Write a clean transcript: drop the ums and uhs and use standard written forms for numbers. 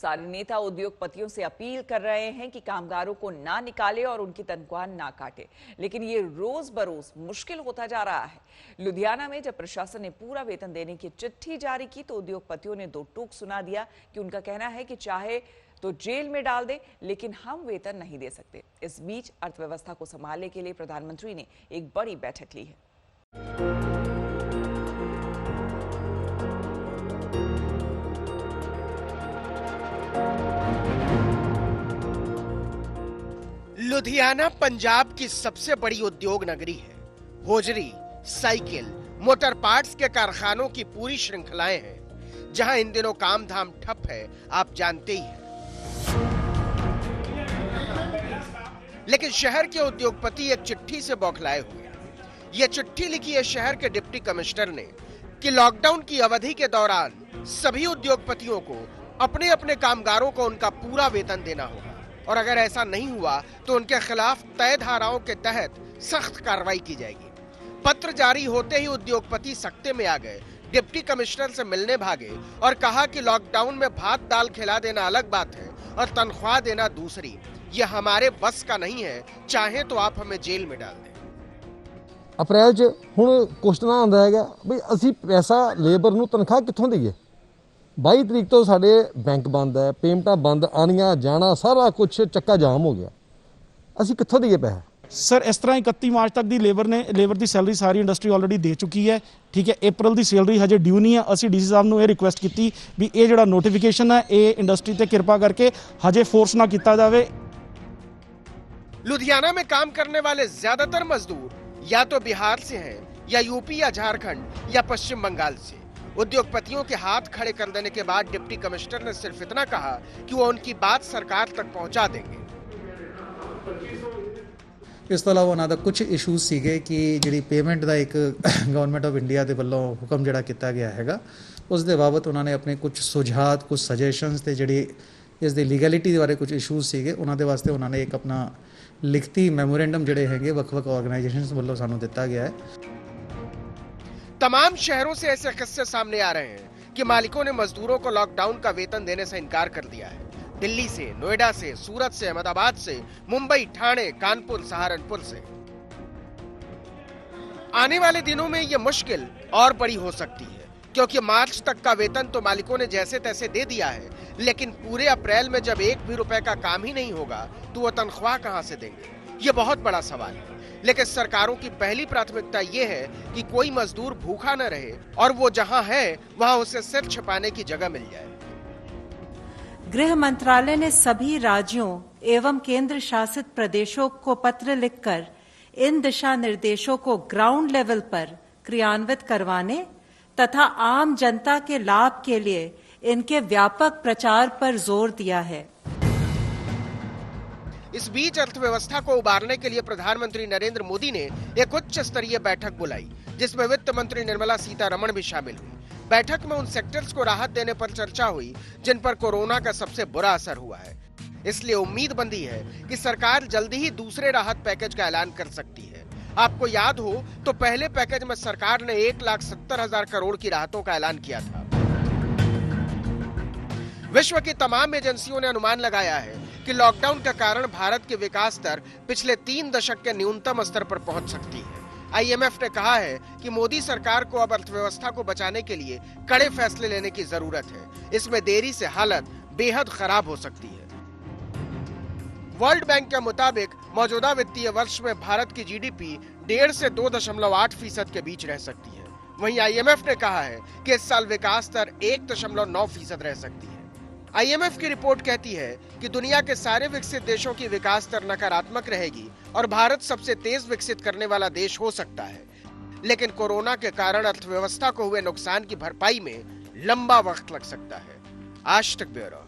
सारे नेता उद्योगपतियों से अपील कर रहे हैं कि कामगारों को ना निकाले और उनकी तनख्वाह ना काटे, लेकिन ये रोज बरोज मुश्किल होता जा रहा है। लुधियाना में जब प्रशासन ने पूरा वेतन देने की चिट्ठी जारी की तो उद्योगपतियों ने दो टूक सुना दिया कि उनका कहना है कि चाहे तो जेल में डाल दे, लेकिन हम वेतन नहीं दे सकते। इस बीच अर्थव्यवस्था को संभालने के लिए प्रधानमंत्री ने एक बड़ी बैठक ली है। लुधियाना पंजाब की सबसे बड़ी उद्योग नगरी है। होजरी, साइकिल, मोटर पार्ट्स के कारखानों की पूरी श्रृंखलाएं हैं। जहां इन दिनों काम धाम ठप है, आप जानते ही हैं। लेकिन शहर के उद्योगपति एक चिट्ठी से बौखलाए हुए हैं। यह चिट्ठी लिखी है शहर के डिप्टी कमिश्नर ने कि लॉकडाउन की अवधि के दौरान सभी उद्योगपतियों को अपने अपने कामगारों को उनका पूरा वेतन देना होगा और अगर ऐसा नहीं हुआ तो उनके खिलाफ तय धाराओं के तहत सख्त कार्रवाई की जाएगी। पत्र जारी होते ही उद्योगपति सख्ते में आ गए, डिप्टी कमिश्नर से मिलने भागे और कहा कि लॉकडाउन में भात दाल खिला देना अलग बात है और तनख्वाह देना दूसरी। ये हमारे बस का नहीं है, चाहे तो आप हमें जेल में डाल दें। अप्रैल च हुण क्वेश्चन आंदा है बई असीं पैसा लेबर नूं तनख्वाह कित्थों दईए। 22 तरीक तो साडे बैंक बंद है, पेमेंटां बंद, आनियां जाना सारा कुछ चक्का जाम हो गया। असीं कित्थों दईए पैसा? सर इस तरह 31 मार्च तक दी लेबर की सैलरी सारी इंडस्ट्री ऑलरेडी दे चुकी है। ठीक है, अप्रैल की सैलरी हजे ड्यू नहीं है। असीं डीसी साहब नूं ये रिक्वेस्ट की भी ये जिहड़ा नोटिफिकेशन है ये इंडस्ट्री ते किरपा करके हजे फोर्स ना किया जाए। लुधियाना में काम करने वाले ज्यादातर मजदूर या तो बिहार से हैं या यूपी या झारखंड या पश्चिम बंगाल से। उद्योगपतियों के हाथ खड़े कर देने के बाद डिप्टी कमिश्नर ने सिर्फ इतना कहा कि वो उनकी बात सरकार तक पहुंचा देंगे। इस तो इलावा उन्होंने कुछ इशूज़ सीगे कि जिहड़ी पेमेंट का एक गवर्नमेंट ऑफ इंडिया के वालों हुक्म जिहड़ा किया गया हैगा उस दे बाबत उन्होंने अपने कुछ सुझाव, कुछ सजेशनस ते जिहड़ी इस दी लीगैलिटी बारे कुछ इशूज़ सीगे उन्होंने वास्ते उन्होंने एक अपना लिखती मैमोरेंडम जिहड़े हैगे वख-वख ऑर्गेनाइजेशंस वालों सानू दिता गया है। तमाम शहरों से ऐसे किस्से सामने आ रहे हैं कि मालिकों ने मजदूरों को लॉकडाउन का वेतन देने से इनकार कर दिया है। दिल्ली से, नोएडा से, सूरत से, अहमदाबाद से, मुंबई, ठाणे, कानपुर, सहारनपुर से। आने वाले दिनों में यह मुश्किल और बड़ी हो सकती है क्योंकि मार्च तक का वेतन तो मालिकों ने जैसे तैसे दे दिया है, लेकिन पूरे अप्रैल में जब एक भी रुपए का काम ही नहीं होगा तो वो तनख्वाह कहां से देंगे? ये बहुत बड़ा सवाल है। लेकिन सरकारों की पहली प्राथमिकता ये है कि कोई मजदूर भूखा न रहे और वो जहां है वहां उसे सिर छिपाने की जगह मिल जाए। गृह मंत्रालय ने सभी राज्यों एवं केंद्र शासित प्रदेशों को पत्र लिखकर इन दिशा निर्देशों को ग्राउंड लेवल पर क्रियान्वित करवाने तथा आम जनता के लाभ के लिए इनके व्यापक प्रचार पर जोर दिया है। इस बीच अर्थव्यवस्था को उबारने के लिए प्रधानमंत्री नरेंद्र मोदी ने एक उच्च स्तरीय बैठक बुलाई जिसमें वित्त मंत्री निर्मला सीतारमण भी शामिल हुई। बैठक में उन सेक्टर्स को राहत देने पर चर्चा हुई जिन पर कोरोना का सबसे बुरा असर हुआ है। इसलिए उम्मीद बंधी है कि सरकार जल्दी ही दूसरे राहत पैकेज का ऐलान कर सकती है। आपको याद हो तो पहले पैकेज में सरकार ने 1,70,000 करोड़ की राहतों का ऐलान किया था। विश्व की तमाम एजेंसियों ने अनुमान लगाया है कि लॉकडाउन के कारण भारत की विकास दर पिछले 3 दशक के न्यूनतम स्तर पर पहुंच सकती है। IMF ने कहा है कि मोदी सरकार को अब अर्थव्यवस्था को बचाने के लिए कड़े फैसले लेने की जरूरत है। इसमें देरी से हालत बेहद खराब हो सकती है। वर्ल्ड बैंक के मुताबिक मौजूदा वित्तीय वर्ष में भारत की GDP 1.5 से 2.8% के बीच रह सकती है। वहीं IMF ने कहा है कि इस साल विकास दर 1.9% रह सकती है। IMF की रिपोर्ट कहती है कि दुनिया के सारे विकसित देशों की विकास दर नकारात्मक रहेगी और भारत सबसे तेज विकसित करने वाला देश हो सकता है। लेकिन कोरोना के कारण अर्थव्यवस्था को हुए नुकसान की भरपाई में लंबा वक्त लग सकता है। आज तक ब्यूरो।